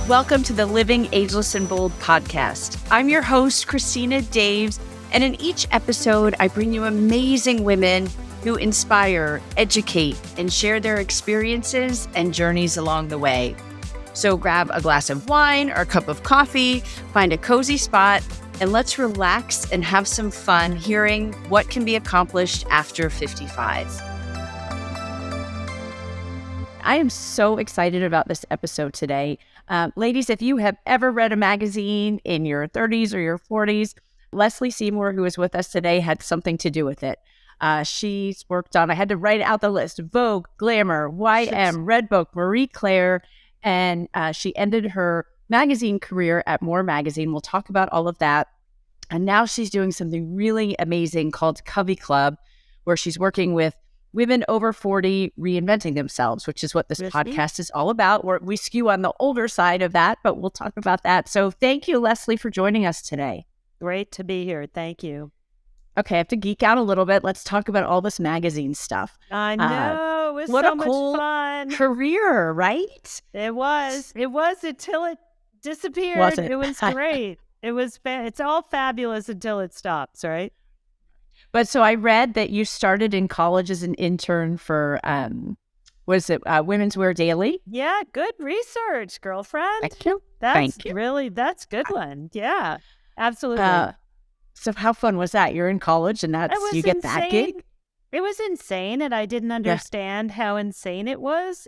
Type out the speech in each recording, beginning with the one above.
Welcome to the Living Ageless and Bold podcast. I'm your host, Christina Daves, and in each episode, I bring you amazing women who inspire, educate, and share their experiences and journeys along the way. So grab a glass of wine or a cup of coffee, find a cozy spot, and let's relax and have some fun hearing what can be accomplished after 55. I am so excited about this episode today. Ladies, if you have ever read a magazine in your 30s or your 40s, Lesley Seymour, who is with us today, had something to do with it. She's worked on, I had to write out the list, Vogue, Glamour, YM, Redbook, Marie Claire, and she ended her magazine career at More Magazine. We'll talk about all of that. And now she's doing something really amazing called Covey Club, where she's working with women over 40 reinventing themselves, which is what this podcast is all about. We skew on the older side of that, but we'll talk about that. So thank you, Lesley, for joining us today. Great to be here. Thank you. Okay, I have to geek out a little bit. Let's talk about all this magazine stuff. I know. It was what so a cool much fun. Career, right? It was until it disappeared. Was it? It was great. It's all fabulous until it stops, right? But so I read that you started in college as an intern for, Women's Wear Daily? Yeah, good research, girlfriend. Thank you. That's a good one. Yeah, absolutely. So how fun was that? You're in college and you get insane. That gig? It was insane, and I didn't understand how insane it was.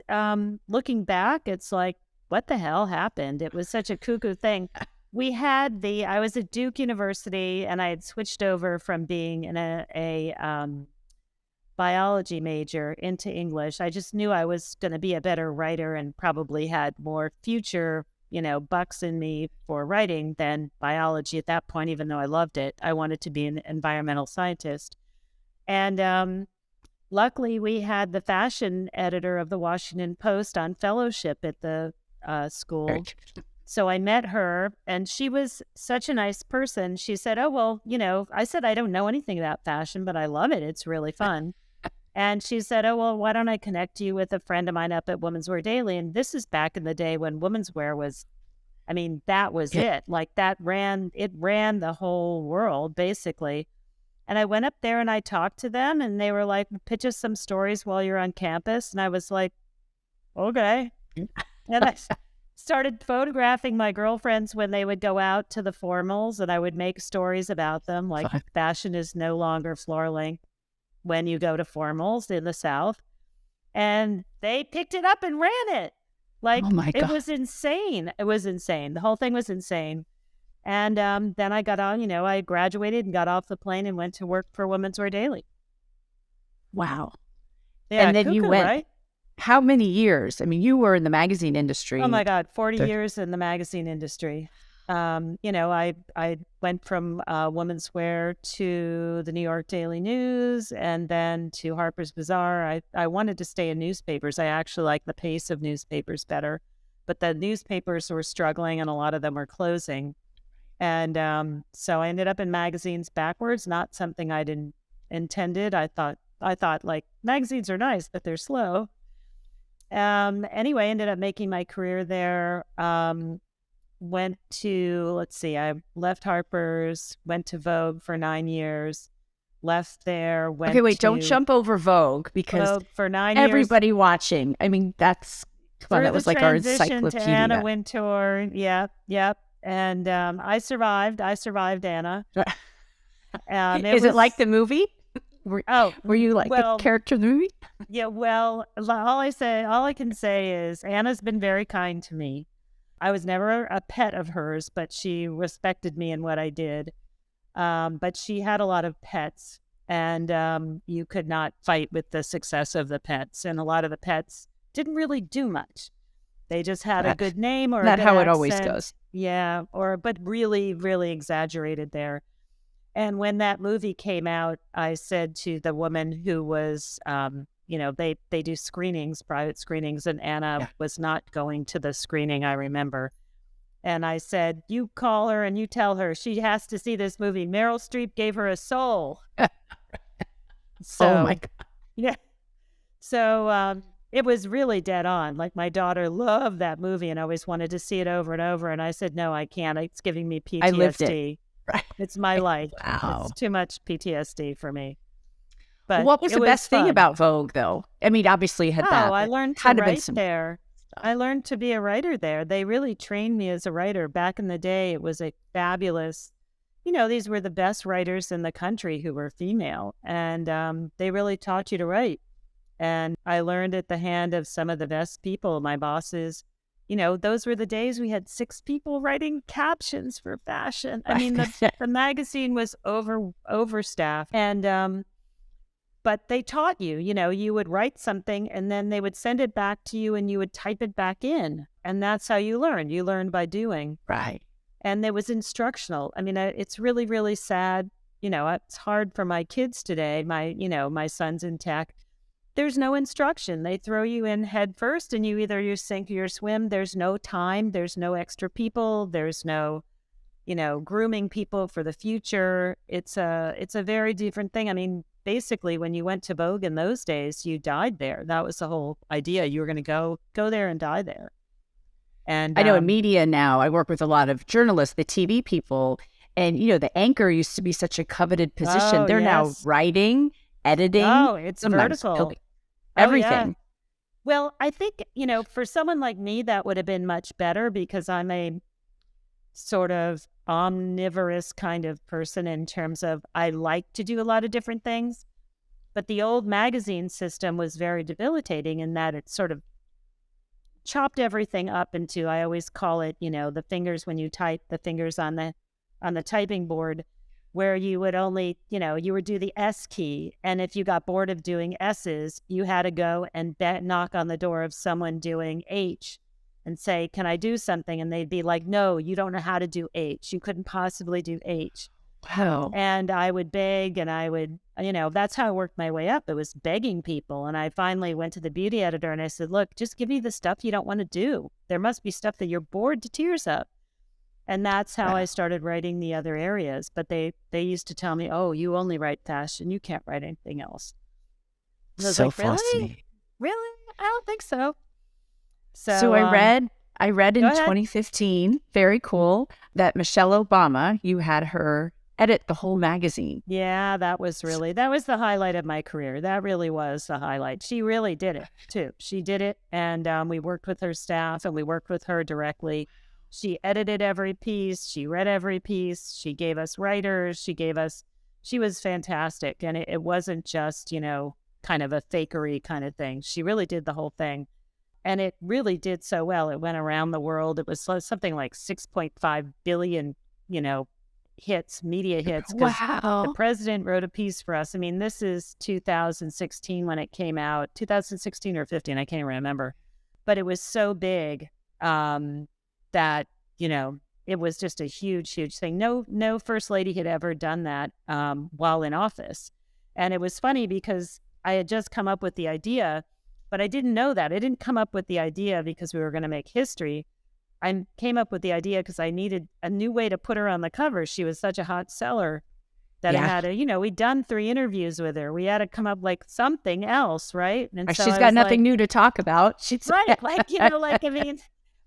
Looking back, it's like, what the hell happened? It was such a cuckoo thing. I was at Duke University, and I had switched over from being in a biology major into English. I just knew I was going to be a better writer and probably had more future, bucks in me for writing than biology at that point, even though I loved it. I wanted to be an environmental scientist. And luckily, we had the fashion editor of the Washington Post on fellowship at the school. So I met her, and she was such a nice person. She said, oh, well, I said, I don't know anything about fashion, but I love it. It's really fun. And she said, oh, well, why don't I connect you with a friend of mine up at Women's Wear Daily? And this is back in the day when women's wear was, that was it. Like it ran the whole world, basically. And I went up there and I talked to them, and they were like, pitch us some stories while you're on campus. And I was like, okay. And I started photographing my girlfriends when they would go out to the formals, and I would make stories about them, like fashion is no longer floor length when you go to formals in the South. And they picked it up and ran it. Like, oh my God. It was insane. It was insane. The whole thing was insane. And then I got on, I graduated and got off the plane and went to work for Women's Wear Daily. Wow. Yeah, and then cuckoo, you went, right? How many years? You were in the magazine industry. Oh my God, 40 years in the magazine industry. I went from Women's Wear to the New York Daily News and then to Harper's Bazaar. I wanted to stay in newspapers. I actually like the pace of newspapers better, but the newspapers were struggling and a lot of them were closing. And so I ended up in magazines backwards, not something I didn't intended. I thought like magazines are nice, but they're slow. Anyway, ended up making my career there. Went to, I left Harper's, went to Vogue for 9 years, left there, don't jump over Vogue because Vogue for 9 everybody years. Watching. That was like our encyclopedia. To Anna Wintour. Yep. And I survived Anna. Is it like the movie? Were you like the character in the movie? Yeah, well, all I can say is Anna's been very kind to me. I was never a pet of hers, but she respected me in what I did. But she had a lot of pets, and you could not fight with the success of the pets. And a lot of the pets didn't really do much. They just had a good name or not a good how accent. It always goes. Yeah, but really, really exaggerated there. And when that movie came out, I said to the woman who was, they do screenings, private screenings, and Anna was not going to the screening, I remember. And I said, you call her and you tell her she has to see this movie. Meryl Streep gave her a soul. Oh my God. Yeah. So it was really dead on. Like my daughter loved that movie and always wanted to see it over and over. And I said, no, I can't. It's giving me I lived it. PTSD. Right. It's my life. Wow. It's too much PTSD for me. But What was it the best thing fun. about Vogue, though? I mean, obviously, you had that. I learned to write there. I learned to be a writer there. They really trained me as a writer. Back in the day, it was a fabulous, these were the best writers in the country who were female. And they really taught you to write. And I learned at the hand of some of the best people, my bosses. Those were the days we had 6 people writing captions for fashion. I mean, the magazine was overstaffed. And but they taught you, you would write something and then they would send it back to you and you would type it back in. And that's how you learned. You learned by doing. Right. And it was instructional. I mean, it's really, really sad. It's hard for my kids today. My son's in tech. There's no instruction. They throw you in head first and you sink or you swim. There's no time. There's no extra people. There's no, grooming people for the future. It's a very different thing. I mean, basically, when you went to Vogue in those days, you died there. That was the whole idea. You were going to go there and die there. And I know in media now, I work with a lot of journalists, the TV people, and, the anchor used to be such a coveted position. They're now writing, editing. Oh, it's vertical. Everything. Yeah. Well, I think, for someone like me, that would have been much better because I'm a sort of omnivorous kind of person in terms of I like to do a lot of different things. But the old magazine system was very debilitating in that it sort of chopped everything up into, I always call it, the fingers when you type, the fingers on the typing board, where you would only, you would do the S key. And if you got bored of doing S's, you had to go and knock on the door of someone doing H and say, can I do something? And they'd be like, no, you don't know how to do H. You couldn't possibly do H. Wow. And I would beg and I would, that's how I worked my way up. It was begging people. And I finally went to the beauty editor and I said, look, just give me the stuff you don't want to do. There must be stuff that you're bored to tears of. And that's how I started writing the other areas. But they used to tell me, oh, you only write fashion. You can't write anything else. And I was so like, fascinating. Really? I don't think so. So I read in 2015, very cool, that Michelle Obama, you had her edit the whole magazine. Yeah, that was the highlight of my career. That really was the highlight. She really did it too. She did it. And we worked with her staff and we worked with her directly. She edited every piece. She read every piece. She gave us writers. She was fantastic. And it wasn't just, kind of a fakery kind of thing. She really did the whole thing. And it really did so well. It went around the world. It was something like 6.5 billion, media hits. Wow. The president wrote a piece for us. I mean, this is 2016 when it came out, 2016 or 15, I can't remember. But it was so big that, it was just a huge, huge thing. No first lady had ever done that while in office. And it was funny because I had just come up with the idea, but I didn't know that. I didn't come up with the idea because we were going to make history. I came up with the idea because I needed a new way to put her on the cover. She was such a hot seller that I had to, we'd done 3 interviews with her. We had to come up like something else, right? And so she's got nothing new to talk about. Right.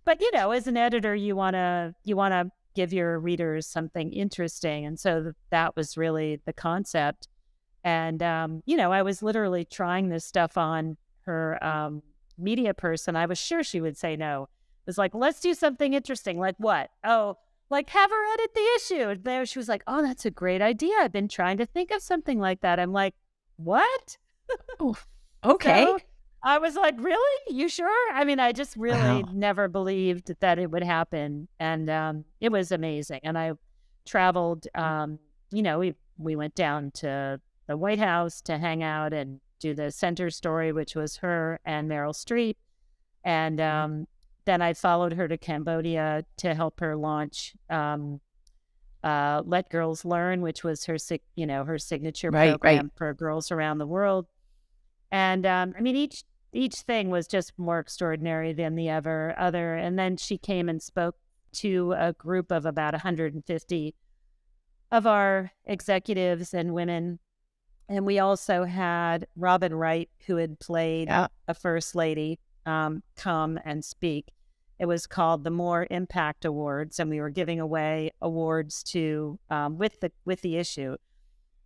But as an editor, you want to give your readers something interesting. And so that was really the concept. And, I was literally trying this stuff on her media person. I was sure she would say no. It was like, let's do something interesting. Like what? Oh, like have her edit the issue. There, she was like, oh, that's a great idea. I've been trying to think of something like that. I'm like, what? Oh, okay. So I was like, really? You sure? I mean, I just really never believed that it would happen. And it was amazing. And I traveled, we went down to the White House to hang out and do the center story, which was her and Meryl Streep. And then I followed her to Cambodia to help her launch Let Girls Learn, which was her signature program for girls around the world. And each thing was just more extraordinary than the other. And then she came and spoke to a group of about 150 of our executives and women And we also had Robin Wright, who had played Yeah. a first lady, come and speak. It was called the More Impact Awards, and we were giving away awards to with the issue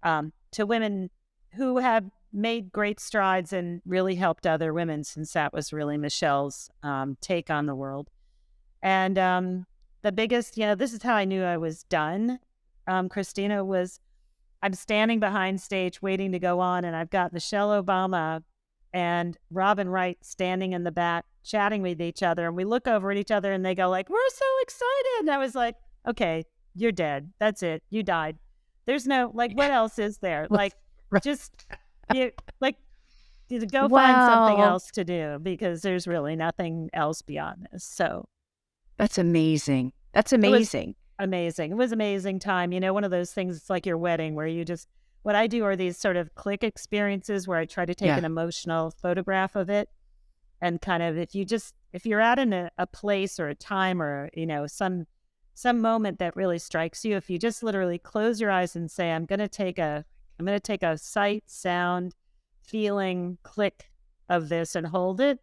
to women who have made great strides and really helped other women, since that was really Michelle's take on the world. And the biggest, this is how I knew I was done, Christina, was I'm standing behind stage waiting to go on, and I've got Michelle Obama and Robin Wright standing in the back chatting with each other, and we look over at each other and they go like, "We're so excited." And I was like, "Okay, you're dead. That's it. You died. There's no, like, what else is there? Like, just you go find something else to do, because there's really nothing else beyond this." So that's amazing. That's amazing. Amazing. It was amazing time. One of those things, it's like your wedding, where what I do are these sort of click experiences where I try to take an emotional photograph of it. And kind of, if you're at a place or a time or, some moment that really strikes you, if you just literally close your eyes and say, I'm going to take a sight, sound, feeling click of this and hold it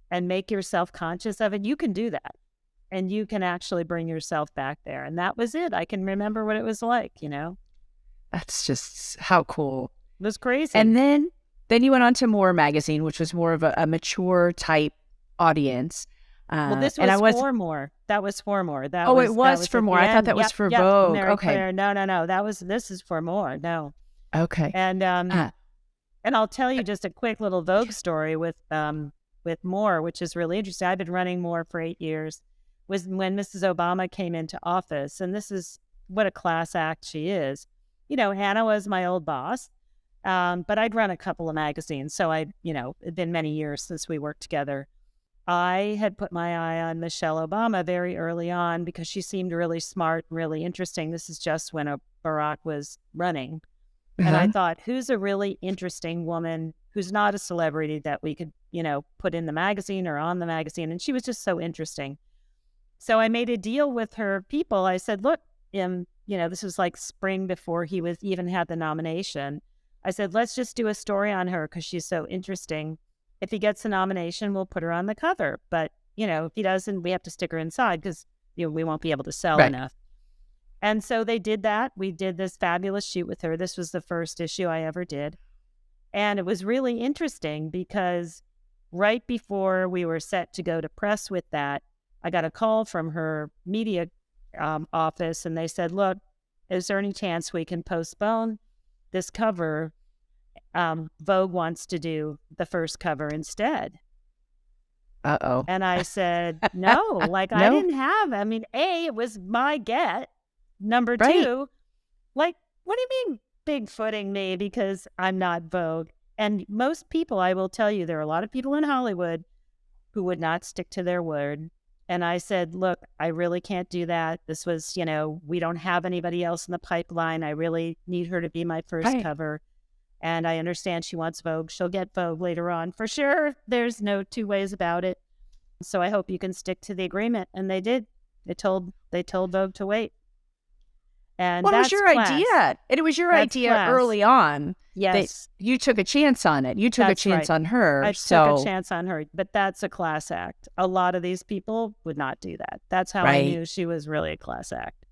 and make yourself conscious of it, you can do that. And you can actually bring yourself back there. And that was it. I can remember what it was like, That's just how cool. It was crazy. And then you went on to More magazine, which was more of a mature type audience. Well, this was for More. That was for More. It was for More. I thought that was for Vogue. Okay. No. This is for More. No. Okay. And I'll tell you just a quick little Vogue story with More, which is really interesting. I've been running More for 8 years. Was when Mrs. Obama came into office, and this is what a class act she is. Hannah was my old boss, but I'd run a couple of magazines, so it'd been many years since we worked together. I had put my eye on Michelle Obama very early on because she seemed really smart, really interesting. This is just when Barack was running. And I thought, who's a really interesting woman who's not a celebrity that we could, put in the magazine or on the magazine? And she was just so interesting. So I made a deal with her people. I said, look, this was like spring before he even had the nomination. I said, let's just do a story on her because she's so interesting. If he gets the nomination, we'll put her on the cover. But, if he doesn't, we have to stick her inside because we won't be able to sell enough. And so they did that. We did this fabulous shoot with her. This was the first issue I ever did. And it was really interesting because right before we were set to go to press with that, I got a call from her media office, and they said, look, is there any chance we can postpone this cover? Vogue wants to do the first cover instead. Uh-oh. And I said, no, no. I didn't have, A, it was my get. Number two, what do you mean big footing me because I'm not Vogue? And most people, I will tell you, there are a lot of people in Hollywood who would not stick to their word. And I said, look, I really can't do that. This was, we don't have anybody else in the pipeline. I really need her to be my first cover. And I understand she wants Vogue. She'll get Vogue later on. For sure, there's no two ways about it. So I hope you can stick to the agreement. And they did. They told Vogue to wait. And it was your idea. It was your idea early on. Yes. You took a chance on it. You took a chance on her. I took a chance on her. But that's a class act. A lot of these people would not do that. That's how I knew she was really a class act.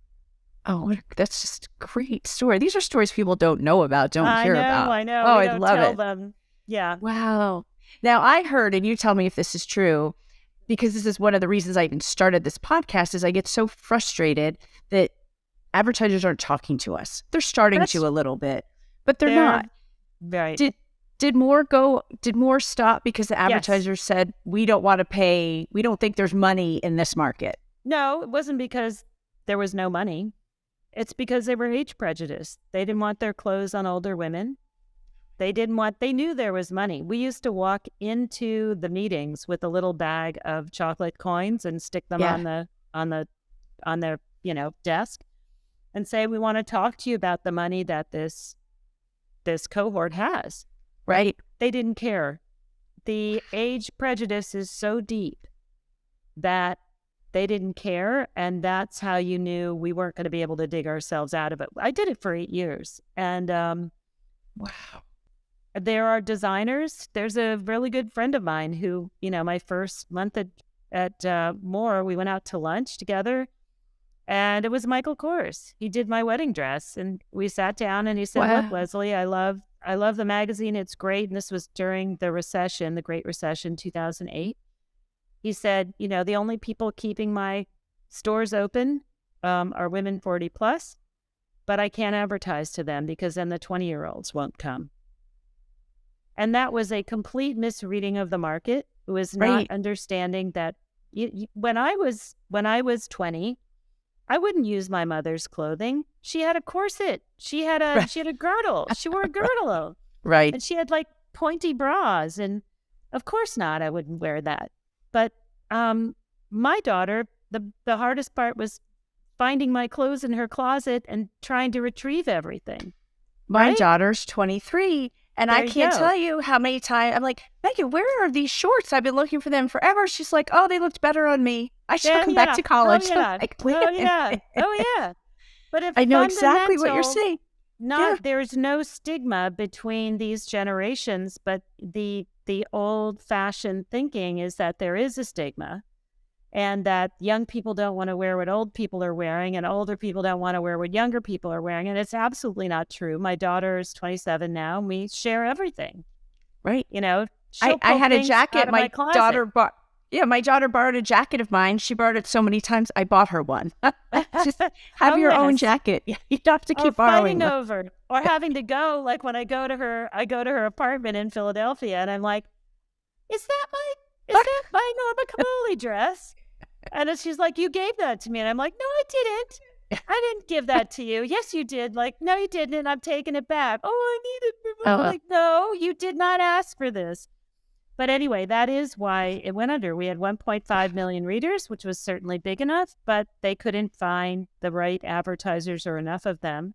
Oh, that's just a great story. These are stories people don't know about, don't hear about. I know. Oh, I love it. Them. Yeah. Wow. Now, I heard, and you tell me if this is true, because this is one of the reasons I even started this podcast, is I get so frustrated that advertisers aren't talking to us. They're starting to a little bit, but they're not. Right. Did More stop because the advertisers said, we don't want to pay, we don't think there's money in this market? No, it wasn't because there was no money. It's because they were age prejudiced. They didn't want their clothes on older women. They knew there was money. We used to walk into the meetings with a little bag of chocolate coins and stick them on their desk and say, we want to talk to you about the money that this cohort has. Right. They didn't care. The age prejudice is so deep that they didn't care, and that's how you knew we weren't going to be able to dig ourselves out of it. I did it for 8 years, and Wow. There are designers. There's a really good friend of mine who, my first month at Moore, we went out to lunch together, and it was Michael Kors. He did my wedding dress, and we sat down, and he said, "Look, Wow. Lesley, I love the magazine. It's great." And this was during the recession, the Great Recession, 2008. He said, "The only people keeping my stores open are women 40 plus, but I can't advertise to them because then the 20-year-olds won't come." And that was a complete misreading of the market. It was not Right. understanding that when I was 20, I wouldn't use my mother's clothing. She had a corset. Right. She had a girdle. She wore a girdle, Right. and she had like pointy bras. And of course not, I wouldn't wear that. But my daughter, the hardest part was finding my clothes in her closet and trying to retrieve everything. My Right? daughter's 23, and I There you can't go. tell you how many times I'm like, Megan, where are these shorts? I've been looking for them forever. She's like, oh, they looked better on me. I should Yeah, come back yeah. to Oh, college. I'm yeah. like, wait Oh, a yeah. minute. Oh, yeah. But if I know exactly what you're fundamental, saying. Yeah. there's no stigma between these generations, but the old fashioned thinking is that there is a stigma, and that young people don't want to wear what old people are wearing, and older people don't want to wear what younger people are wearing. And it's absolutely not true. My daughter is 27 now, and we share everything. Right. She'll I pull had a things out jacket. of my My closet. daughter bought. Yeah, my daughter borrowed a jacket of mine. She borrowed it so many times, I bought her one. Just have Oh, your own yes. jacket. Yeah, you don't have to Or keep borrowing fighting them. over, or having to go, like when I go to her apartment in Philadelphia, and I'm like, is that my Norma Kamali dress? And then she's like, you gave that to me. And I'm like, no, I didn't. I didn't give that to you. Yes, you did. Like, no, you didn't. And I'm taking it back. Oh, I need it. Oh, I'm like, no, you did not ask for this. But anyway, that is why it went under. We had 1.5 million readers, which was certainly big enough, but they couldn't find the right advertisers or enough of them.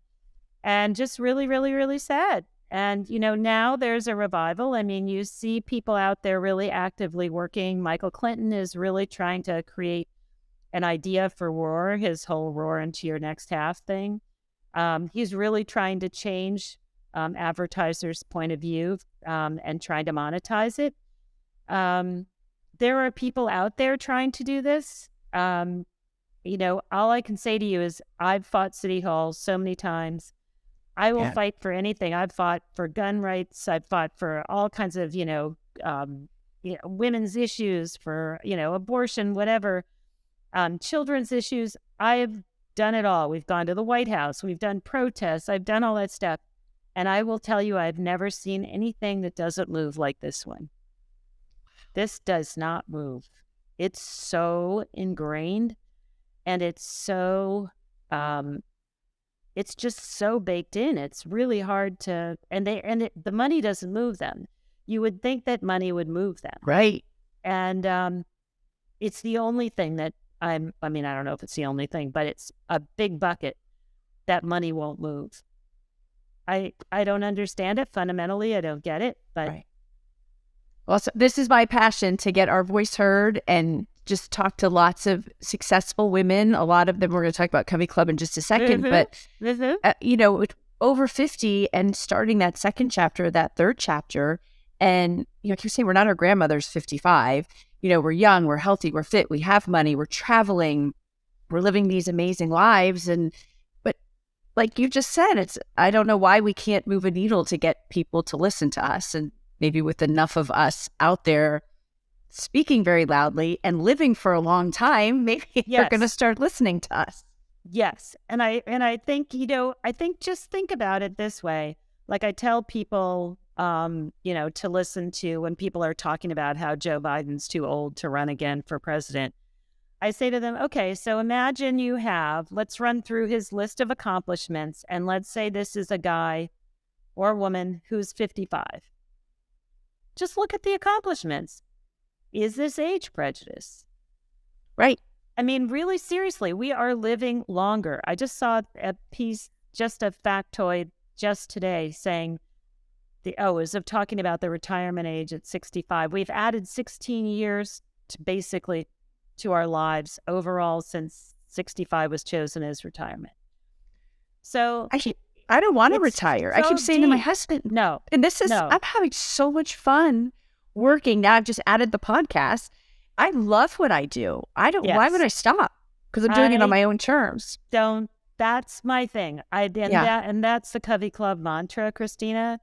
And just really, really, really sad. And, now there's a revival. I mean, you see people out there really actively working. Michael Clinton is really trying to create an idea for Roar, his whole Roar into your next half thing. He's really trying to change advertisers' point of view and trying to monetize it. There are people out there trying to do this. All I can say to you is I've fought City Hall so many times. I will yeah. fight for anything. I've fought for gun rights. I've fought for all kinds of, women's issues, for, abortion, whatever, children's issues. I've done it all. We've gone to the White House. We've done protests. I've done all that stuff. And I will tell you, I've never seen anything that doesn't move like this one. This does not move. It's so ingrained, and it's so, it's just so baked in. It's really hard to, the money doesn't move them. You would think that money would move them. Right. And it's the only thing that I don't know if it's the only thing, but it's a big bucket that money won't move. I don't understand it fundamentally. I don't get it, but Right. Well, so this is my passion, to get our voice heard and just talk to lots of successful women. A lot of them, we're going to talk about Covey Club in just a second, but, with over 50 and starting that second chapter, that third chapter. And, like you're saying, we're not our grandmother's 55. We're young, we're healthy, we're fit, we have money, we're traveling, we're living these amazing lives. But like you just said, I don't know why we can't move a needle to get people to listen to us. And maybe with enough of us out there speaking very loudly and living for a long time, maybe they're going to start listening to us. Yes. And I think, just think about it this way. Like I tell people, to listen to when people are talking about how Joe Biden's too old to run again for president. I say to them, okay, so imagine let's run through his list of accomplishments. And let's say this is a guy or a woman who's 55. Just look at the accomplishments. Is this age prejudice? Right. I mean, really seriously, we are living longer. I just saw a piece, just a factoid just today saying it was talking about the retirement age at 65. We've added 16 years to our lives overall since 65 was chosen as retirement. So I don't want to It's retire. I so keep saying to my deep. husband, No, and this is, no. I'm having so much fun working. Now I've just added the podcast. I love what I do. Why would Yes. I stop? Because I'm doing it on I my own terms. don't. That's my thing. Yeah. And that's the Covey Club mantra, Christina,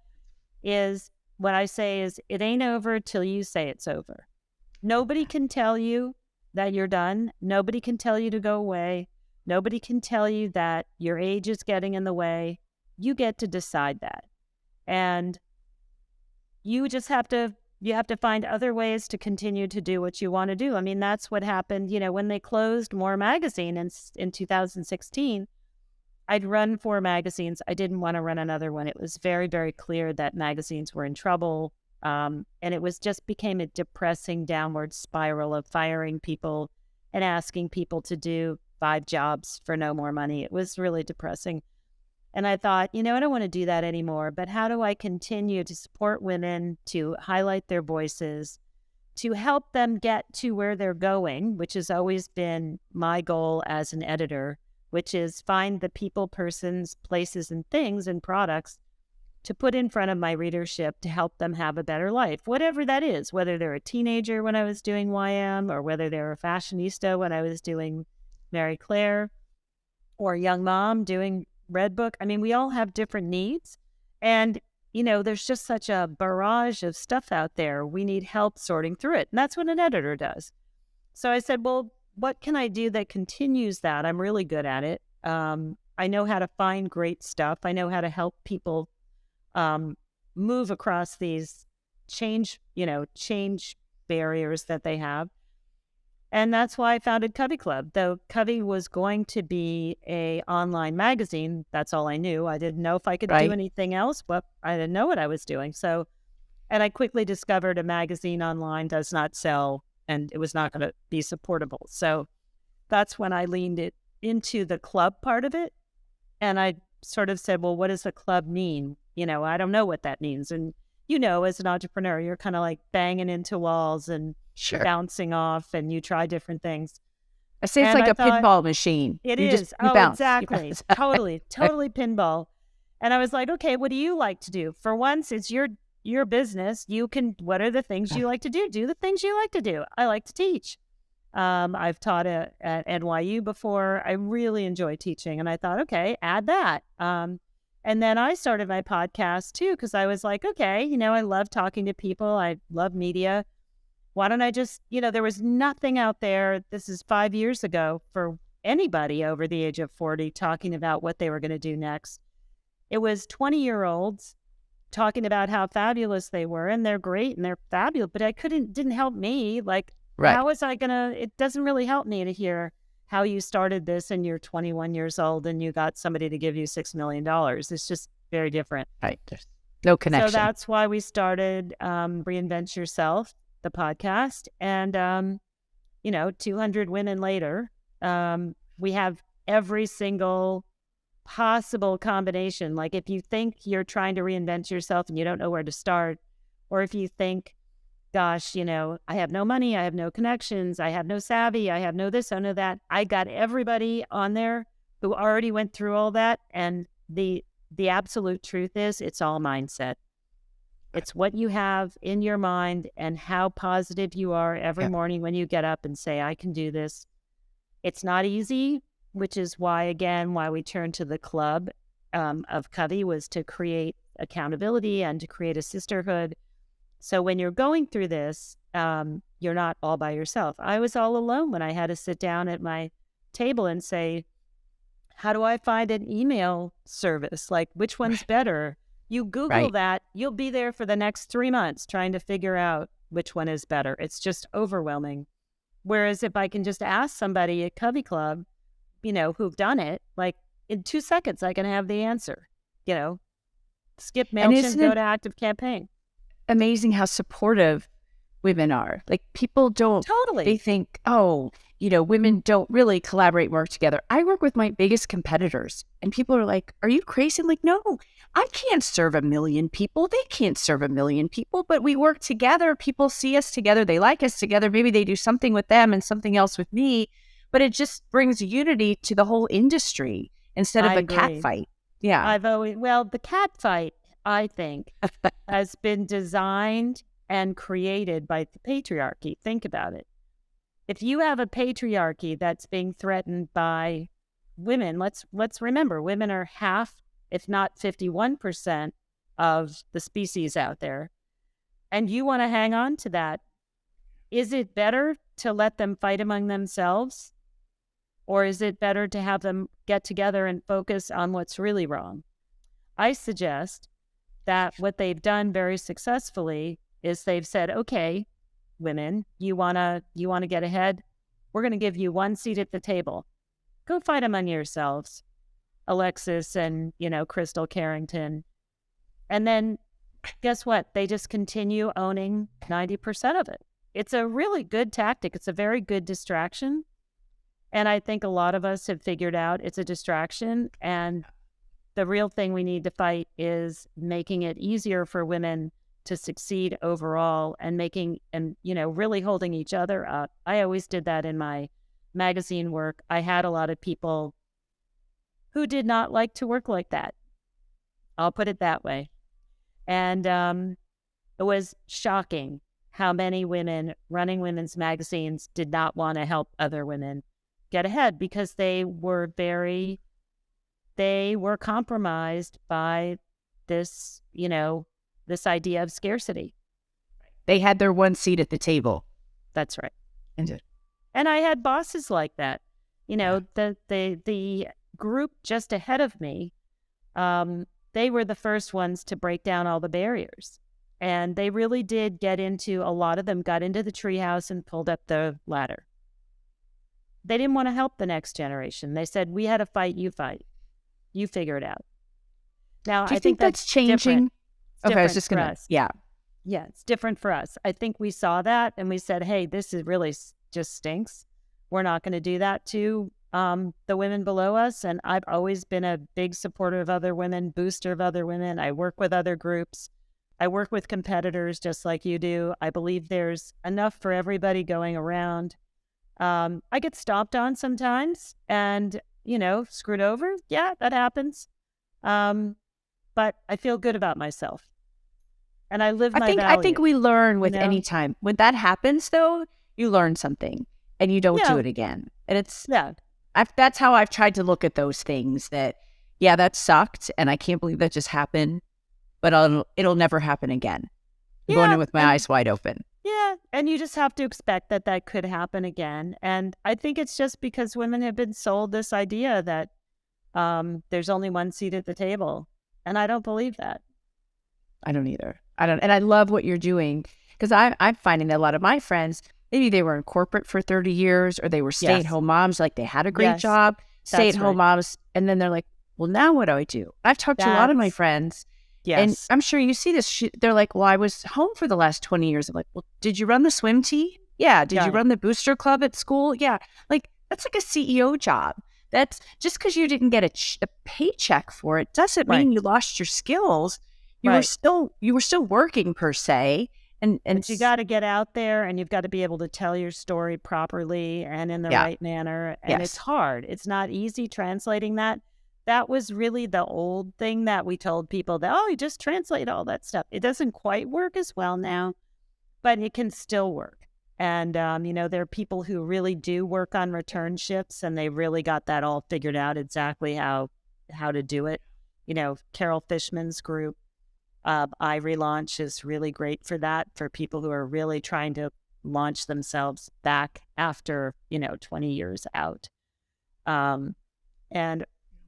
is what I say is it ain't over till you say it's over. Nobody can tell you that you're done. Nobody can tell you to go away. Nobody can tell you that your age is getting in the way. You get to decide that. And you just have to find other ways to continue to do what you want to do. I mean, that's what happened, when they closed More Magazine in 2016. I'd run 4 magazines. I didn't want to run another one. It was very, very clear that magazines were in trouble. And it was just became a depressing downward spiral of firing people and asking people to do 5 jobs for no more money. It was really depressing. And I thought, I don't want to do that anymore, but how do I continue to support women, to highlight their voices, to help them get to where they're going, which has always been my goal as an editor, which is find the people, persons, places, and things and products to put in front of my readership to help them have a better life, whatever that is, whether they're a teenager when I was doing YM, or whether they're a fashionista when I was doing Mary Claire, or a young mom doing Redbook. I mean, we all have different needs. And, there's just such a barrage of stuff out there. We need help sorting through it. And that's what an editor does. So I said, well, what can I do that continues that? I'm really good at it. I know how to find great stuff. I know how to help people move across these change barriers that they have. And that's why I founded Covey Club. Though Covey was going to be a online magazine, that's all I knew. I didn't know if I could do anything else, but I didn't know what I was doing. So, and I quickly discovered a magazine online does not sell, and it was not going to be supportable. So that's when I leaned it into the club part of it. And I sort of said, well, what does a club mean? I don't know what that means. And, as an entrepreneur, you're kind of like banging into walls and bouncing off, and you try different things. I say it's like a pinball machine. It is. You bounce. Exactly. Totally pinball. And I was like, okay, what do you like to do? For once, it's your business. What are the things you like to do? Do the things you like to do. I like to teach. I've taught at NYU before. I really enjoy teaching. And I thought, okay, add that. And then I started my podcast too, because I was like, okay, I love talking to people. I love media. Why don't I just, there was nothing out there. This is 5 years ago for anybody over the age of 40 talking about what they were going to do next. It was 20-year-olds talking about how fabulous they were, and they're great and they're fabulous, but didn't help me. Like, how was I going to, it doesn't really help me to hear how you started this and you're 21 years old and you got somebody to give you $6 million. It's just very different. Right. There's no connection. So that's why we started Reinvent Yourself, the podcast. And, 200 women later, we have every single possible combination. Like if you think you're trying to reinvent yourself and you don't know where to start, or if you think, gosh, I have no money, I have no connections, I have no savvy, I have no this, I know that. I got everybody on there who already went through all that. And the absolute truth is it's all mindset. It's what you have in your mind and how positive you are every morning when you get up and say, I can do this. It's not easy, which is why we turned to the club of Covey, was to create accountability and to create a sisterhood. So when you're going through this, you're not all by yourself. I was all alone when I had to sit down at my table and say, how do I find an email service? Like, which one's better? You Google that, you'll be there for the next 3 months trying to figure out which one is better. It's just overwhelming. Whereas if I can just ask somebody at Covey Club, who've done it, like in 2 seconds, I can have the answer, skip MailChimp, go to Active Campaign. Amazing how supportive women are. Like people don't, they think, women don't really collaborate, work together. I work with my biggest competitors and people are like, are you crazy? I'm like, no, I can't serve 1 million people. They can't serve 1 million people, but we work together. People see us together. They like us together. Maybe they do something with them and something else with me, but it just brings unity to the whole industry instead of a cat fight. Yeah. The cat fight, I think, has been designed and created by the patriarchy. Think about it. If you have a patriarchy that's being threatened by women, let's remember, women are half, if not 51% of the species out there, and you want to hang on to that. Is it better to let them fight among themselves, or is it better to have them get together and focus on what's really wrong? I suggest that what they've done very successfully is they've said, okay, women, you wanna get ahead? We're gonna give you one seat at the table. Go fight among yourselves, Alexis and, Crystal Carrington. And then guess what? They just continue owning 90% of it. It's a really good tactic. It's a very good distraction. And I think a lot of us have figured out it's a distraction. And the real thing we need to fight is making it easier for women to succeed overall, and really holding each other up. I always did that in my magazine work. I had a lot of people who did not like to work like that. I'll put it that way. And it was shocking how many women running women's magazines did not want to help other women get ahead, because they were compromised by this, this idea of scarcity. They had their one seat at the table. That's right. And I had bosses like that. The group just ahead of me, they were the first ones to break down all the barriers. And they really did a lot of them got into the treehouse and pulled up the ladder. They didn't want to help the next generation. They said, we had a fight, you fight. You figure it out. Now, do you think that's changing? Okay, I was just going to, yeah. Yeah, it's different for us. I think we saw that and we said, hey, this is really just stinks. We're not going to do that to the women below us. And I've always been a big supporter of other women, booster of other women. I work with other groups. I work with competitors just like you do. I believe there's enough for everybody going around. I get stomped on sometimes and, screwed over. Yeah, that happens. But I feel good about myself. And I live my value. I think we learn with any time. When that happens, though, you learn something and you don't do it again. And it's, that's how I've tried to look at those things, that, that sucked. And I can't believe that just happened, but it'll never happen again. I'm going in with my eyes wide open. Yeah. And you just have to expect that could happen again. And I think it's just because women have been sold this idea that there's only one seat at the table. And I don't believe that. I don't either. And I love what you're doing, because I'm finding that a lot of my friends, maybe they were in corporate for 30 years or they were stay-at-home moms, like they had a great job, stay-at-home moms. And then they're like, well, now what do? I've talked to a lot of my friends. Yes. And I'm sure you see this. They're like, well, I was home for the last 20 years. I'm like, well, did you run the swim team? Yeah. Did you run the booster club at school? Yeah. Like, that's like a CEO job. That's just because you didn't get a paycheck for it doesn't mean you lost your skills. You were still working per se. But you got to get out there and you've got to be able to tell your story properly and in the right manner. And it's hard. It's not easy translating that. That was really the old thing that we told people that, you just translate all that stuff. It doesn't quite work as well now, but it can still work. And, there are people who really do work on return ships and they really got that all figured out exactly how to do it. Carol Fishman's group, I Relaunch, is really great for that, for people who are really trying to launch themselves back after, 20 years out. And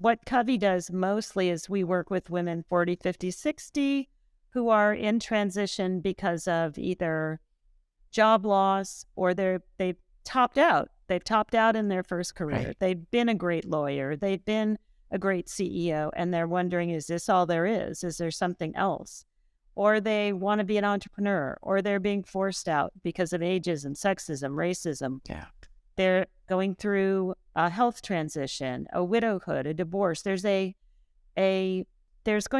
what Covey does mostly is we work with women 40, 50, 60 who are in transition because of either job loss or they've topped out. They've topped out in their first career. Right. They've been a great lawyer. They've been a great CEO, and they're wondering, is this all there is? Is there something else? Or they want to be an entrepreneur, or they're being forced out because of ageism, sexism, racism. Yeah. They're going through a health transition, a widowhood, a divorce. There's going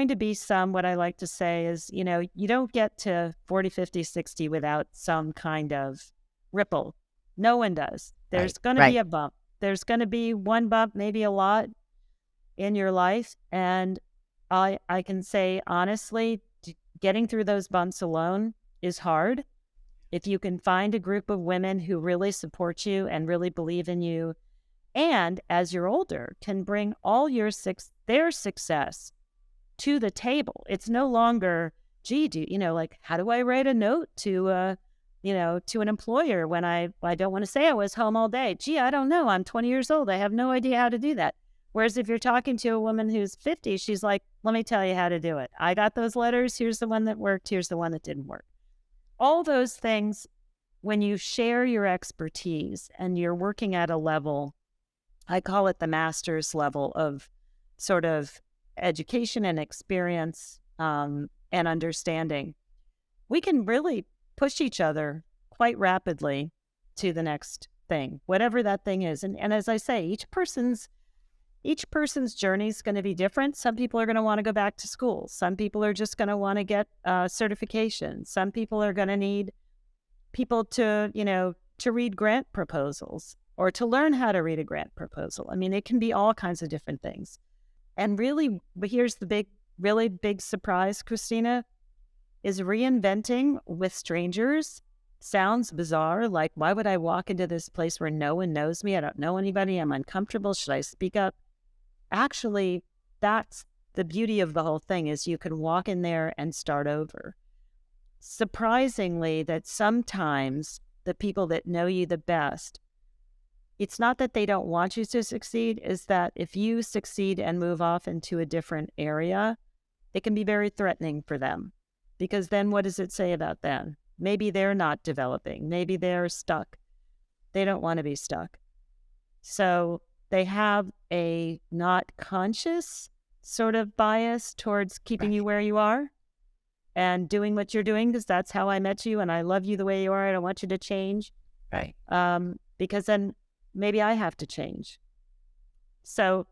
to be some, what I like to say is, you don't get to 40, 50, 60 without some kind of ripple. No one does. There's going to be a bump. There's going to be one bump, maybe a lot. in your life. And I can say honestly, getting through those bumps alone is hard. If you can find a group of women who really support you and really believe in you, and as you're older, can bring all their success to the table. It's no longer, gee, how do I write a note to to an employer when I don't want to say I was home all day? Gee, I don't know. I'm 20 years old. I have no idea how to do that. Whereas if you're talking to a woman who's 50, she's like, let me tell you how to do it. I got those letters. Here's the one that worked. Here's the one that didn't work. All those things, when you share your expertise and you're working at a level, I call it the master's level of sort of education and experience and understanding, we can really push each other quite rapidly to the next thing, whatever that thing is. And as I say, each person's journey is going to be different. Some people are going to want to go back to school. Some people are just going to want to get certification. Some people are going to need people to read grant proposals or to learn how to read a grant proposal. I mean, it can be all kinds of different things. And really, but here's the really big surprise, Christina, is reinventing with strangers sounds bizarre. Like, why would I walk into this place where no one knows me? I don't know anybody. I'm uncomfortable. Should I speak up? Actually, that's the beauty of the whole thing, is you can walk in there and start over. Surprisingly, that sometimes the people that know you the best, it's not that they don't want you to succeed, is that if you succeed and move off into a different area, it can be very threatening for them. Because then what does it say about them? Maybe they're not developing. Maybe they're stuck. They don't want to be stuck. So they have a not conscious sort of bias towards keeping you where you are and doing what you're doing, because that's how I met you and I love you the way you are. I don't want you to change. Right. Because then maybe I have to change. So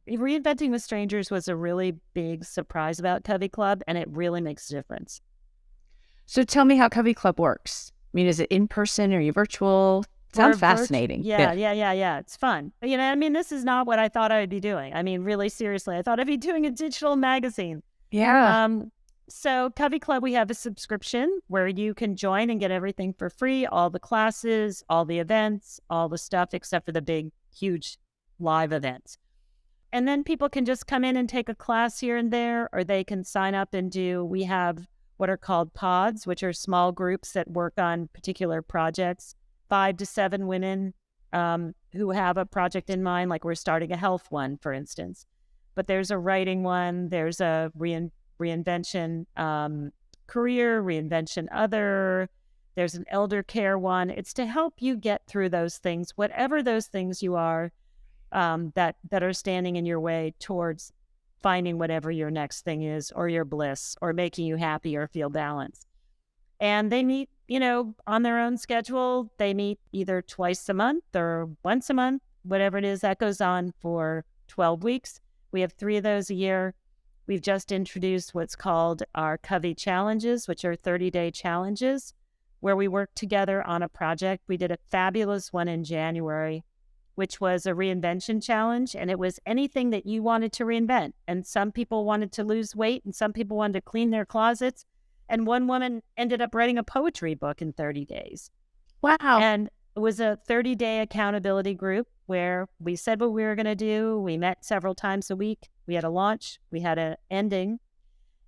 reinventing with strangers was a really big surprise about Covey Club, and it really makes a difference. So tell me how Covey Club works. I mean, is it in person or are you virtual? Sounds fascinating. Yeah. It's fun. This is not what I thought I would be doing. I mean, really seriously, I thought I'd be doing a digital magazine. Yeah. So Covey Club, we have a subscription where you can join and get everything for free, all the classes, all the events, all the stuff, except for the big, huge live events. And then people can just come in and take a class here and there, or they can sign up and we have what are called pods, which are small groups that work on particular projects, 5 to 7 women who have a project in mind, like we're starting a health one, for instance. But there's a writing one, there's a reinvention career, reinvention other, there's an elder care one. It's to help you get through those things, whatever those things you are that are standing in your way towards finding whatever your next thing is, or your bliss, or making you happy or feel balanced. And they meet, on their own schedule. They meet either twice a month or once a month, whatever it is. That goes on for 12 weeks. We have 3 of those a year. We've just introduced what's called our Covey challenges, which are 30-day challenges where we work together on a project. We did a fabulous one in January, which was a reinvention challenge, and it was anything that you wanted to reinvent. And some people wanted to lose weight, and some people wanted to clean their closets. And one woman ended up writing a poetry book in 30 days. Wow. And it was a 30-day accountability group where we said what we were going to do. We met several times a week. We had a launch. We had an ending.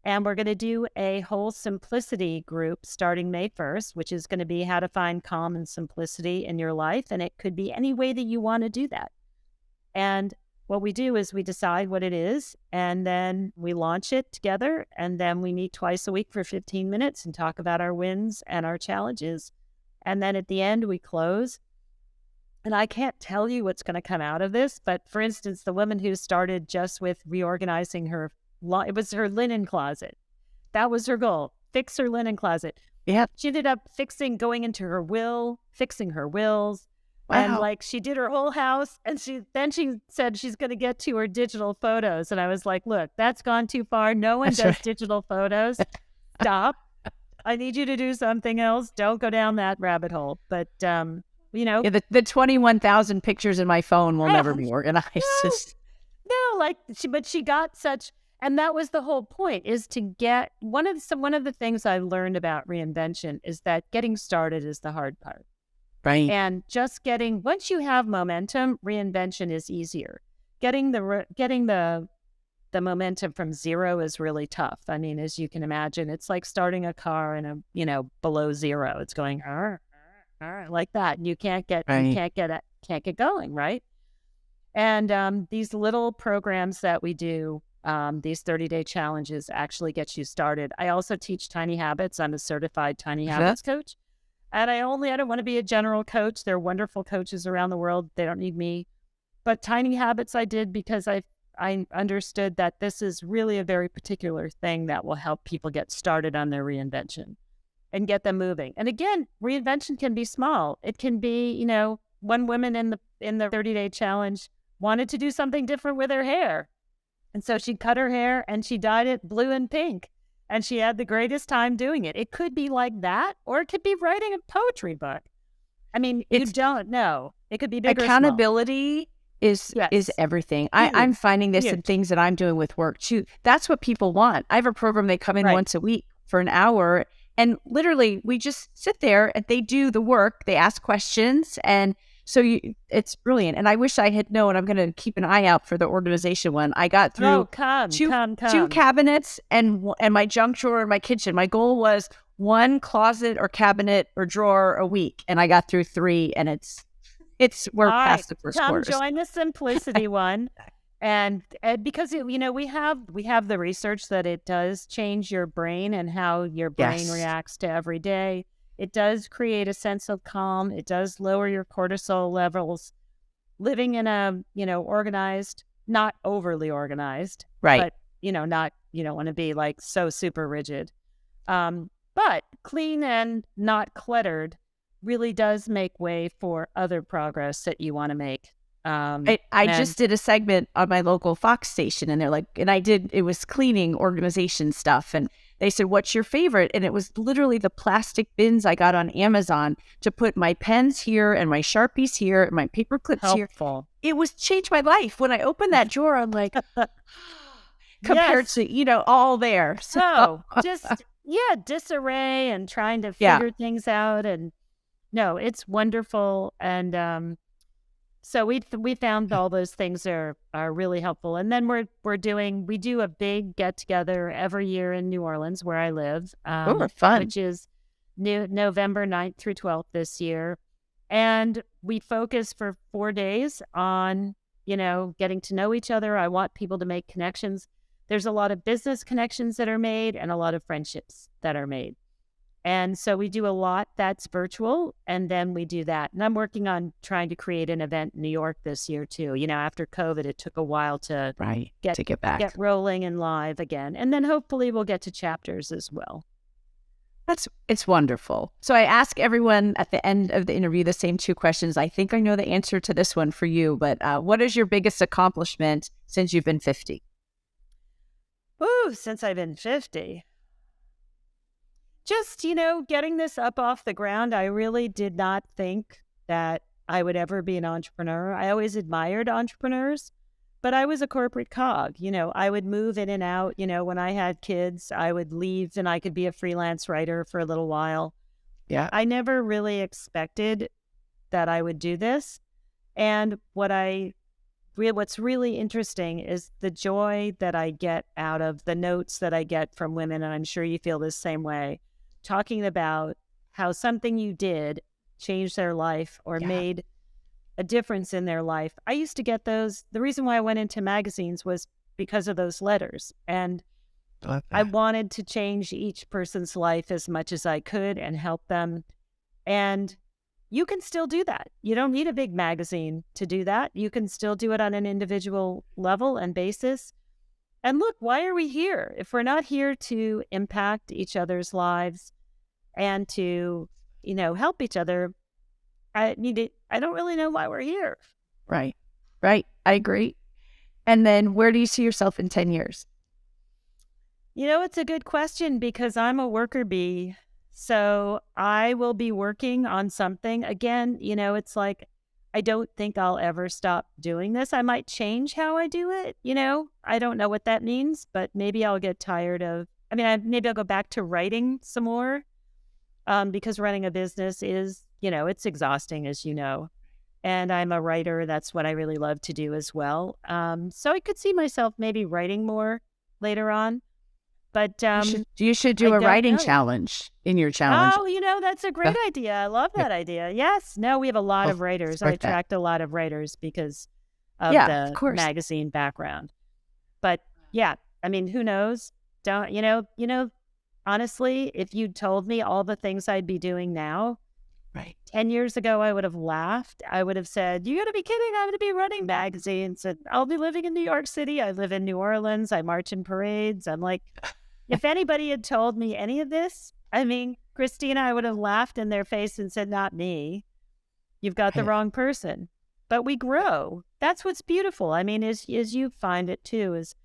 And we're going to do a whole simplicity group starting May 1st, which is going to be how to find calm and simplicity in your life. And it could be any way that you want to do that. And what we do is we decide what it is, and then we launch it together. And then we meet twice a week for 15 minutes and talk about our wins and our challenges. And then at the end, we close. And I can't tell you what's going to come out of this. But for instance, the woman who started just with reorganizing it was her linen closet. That was her goal. Fix her linen closet. Yeah. She ended up going into her will, fixing her wills. Wow. And she did her whole house. And she said she's going to get to her digital photos. And I was like, look, that's gone too far. No one does digital photos. Stop. I need you to do something else. Don't go down that rabbit hole. But, the 21,000 pictures in my phone will never be organized. No, but she got such, and that was the whole point, is to get, one of the things I learned about reinvention is that getting started is the hard part. Right. And just once you have momentum, reinvention is easier. Getting the momentum from zero is really tough. I mean, as you can imagine, it's like starting a car in below zero. It's going like that, and you can't get going, right? And these little programs that we do, these 30-day challenges, actually get you started. I also teach tiny habits. I'm a certified tiny habits coach. And I don't want to be a general coach. There are wonderful coaches around the world. They don't need me. But tiny habits I did because I understood that this is really a very particular thing that will help people get started on their reinvention and get them moving. And again, reinvention can be small. It can be, one woman in the 30-day challenge wanted to do something different with her hair. And so she cut her hair and she dyed it blue and pink. And she had the greatest time doing it. It could be like that, or it could be writing a poetry book. I mean, you don't know. It could be big accountability is everything. I'm finding this in things that I'm doing with work too. That's what people want. I have a program, they come in once a week for an hour, and literally we just sit there and they do the work. They ask questions, and so it's brilliant. And I wish I had known. I'm going to keep an eye out for the organization one. I got through two cabinets and my junk drawer in my kitchen. My goal was one closet or cabinet or drawer a week, and I got through 3, and we're past the first quarter. Come join the simplicity one, and because we have the research that it does change your brain and how your brain reacts to every day. It does create a sense of calm. It does lower your cortisol levels. Living in a, organized, not overly organized, right? But, not, you don't want to be like so super rigid. But clean and not cluttered really does make way for other progress that you want to make. I just did a segment on my local Fox station, and they're like, it was cleaning organization stuff. And they said, what's your favorite? And it was literally the plastic bins I got on Amazon to put my pens here and my Sharpies here and my paper clips here. It was changed my life. When I opened that drawer, I'm like, compared to, all there. So just, disarray and trying to figure things out. And no, it's wonderful. And, so we found all those things are really helpful. And then we do a big get together every year in New Orleans, where I live, fun. which is November 9th through 12th this year. And we focus for 4 days on, getting to know each other. I want people to make connections. There's a lot of business connections that are made and a lot of friendships that are made. And so we do a lot that's virtual, and then we do that. And I'm working on trying to create an event in New York this year too. After COVID, it took a while to get back, get rolling and live again. And then hopefully we'll get to chapters as well. It's wonderful. So I ask everyone at the end of the interview the same 2 questions. I think I know the answer to this one for you, but what is your biggest accomplishment since you've been 50? Ooh, since I've been 50. Just, getting this up off the ground. I really did not think that I would ever be an entrepreneur. I always admired entrepreneurs, but I was a corporate cog. I would move in and out. When I had kids, I would leave and I could be a freelance writer for a little while. Yeah. I never really expected that I would do this. And what's really interesting is the joy that I get out of the notes that I get from women, and I'm sure you feel the same way, talking about how something you did changed their life or made a difference in their life. I used to get those. The reason why I went into magazines was because of those letters. And I wanted to change each person's life as much as I could and help them. And you can still do that. You don't need a big magazine to do that. You can still do it on an individual level and basis. And look, why are we here? If we're not here to impact each other's lives and to, help each other, I don't really know why we're here. Right. I agree. And then where do you see yourself in 10 years? It's a good question because I'm a worker bee. So I will be working on something. Again, it's like I don't think I'll ever stop doing this. I might change how I do it. I don't know what that means, but maybe I'll get tired of, maybe I'll go back to writing some more, because running a business is, it's exhausting, as you know. And I'm a writer. That's what I really love to do as well. So I could see myself maybe writing more later on. But you should do a writing challenge in your challenge. Oh, that's a great idea. I love that idea. Yes. No, we have a lot of writers. I attract a lot of writers because of the magazine background. But yeah, who knows? Honestly, if you told me all the things I'd be doing now, 10 years ago, I would have laughed. I would have said, you got to be kidding. I'm going to be running magazines and I'll be living in New York City. I live in New Orleans. I march in parades. I'm like, if anybody had told me any of this, Christina, I would have laughed in their face and said, not me. You've got the wrong person. But we grow. That's what's beautiful. As you find it too, is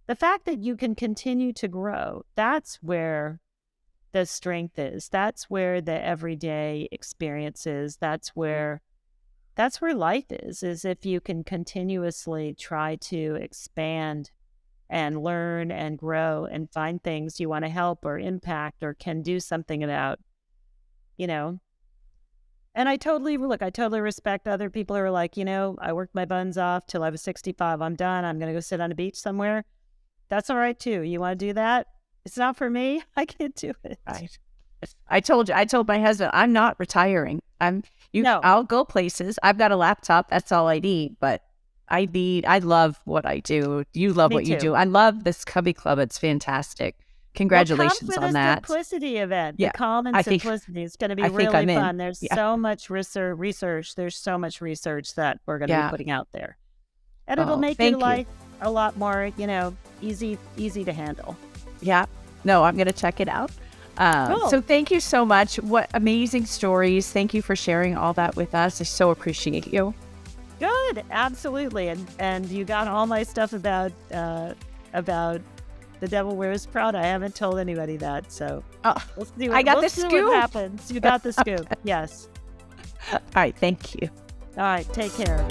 the fact that you can continue to grow. That's where the strength is. That's where the everyday experience is. That's where life is if you can continuously try to expand and learn and grow and find things you want to help or impact or can do something about, And I totally respect other people who are like, I worked my buns off till I was 65. I'm done. I'm going to go sit on a beach somewhere. That's all right too. You want to do that? It's not for me. I can't do it. Right. I told my husband, I'm not retiring. I'll go places. I've got a laptop. That's all I need. But I love what I do. You love what you do. I love this Covey Club. It's fantastic. Congratulations on that. Simplicity event. Yeah. The calm and simplicity is going to be really fun. There's so much research. There's so much research that we're going to be putting out there. And it'll make your life a lot more, easy to handle. Yeah. No, I'm going to check it out. Cool. So thank you so much. What amazing stories. Thank you for sharing all that with us. I so appreciate you. Good. Absolutely. And you got all my stuff about The Devil Wears Prada. I haven't told anybody that. So we'll see I got the scoop. What happens. You got the scoop. Yes. All right. Thank you. All right. Take care.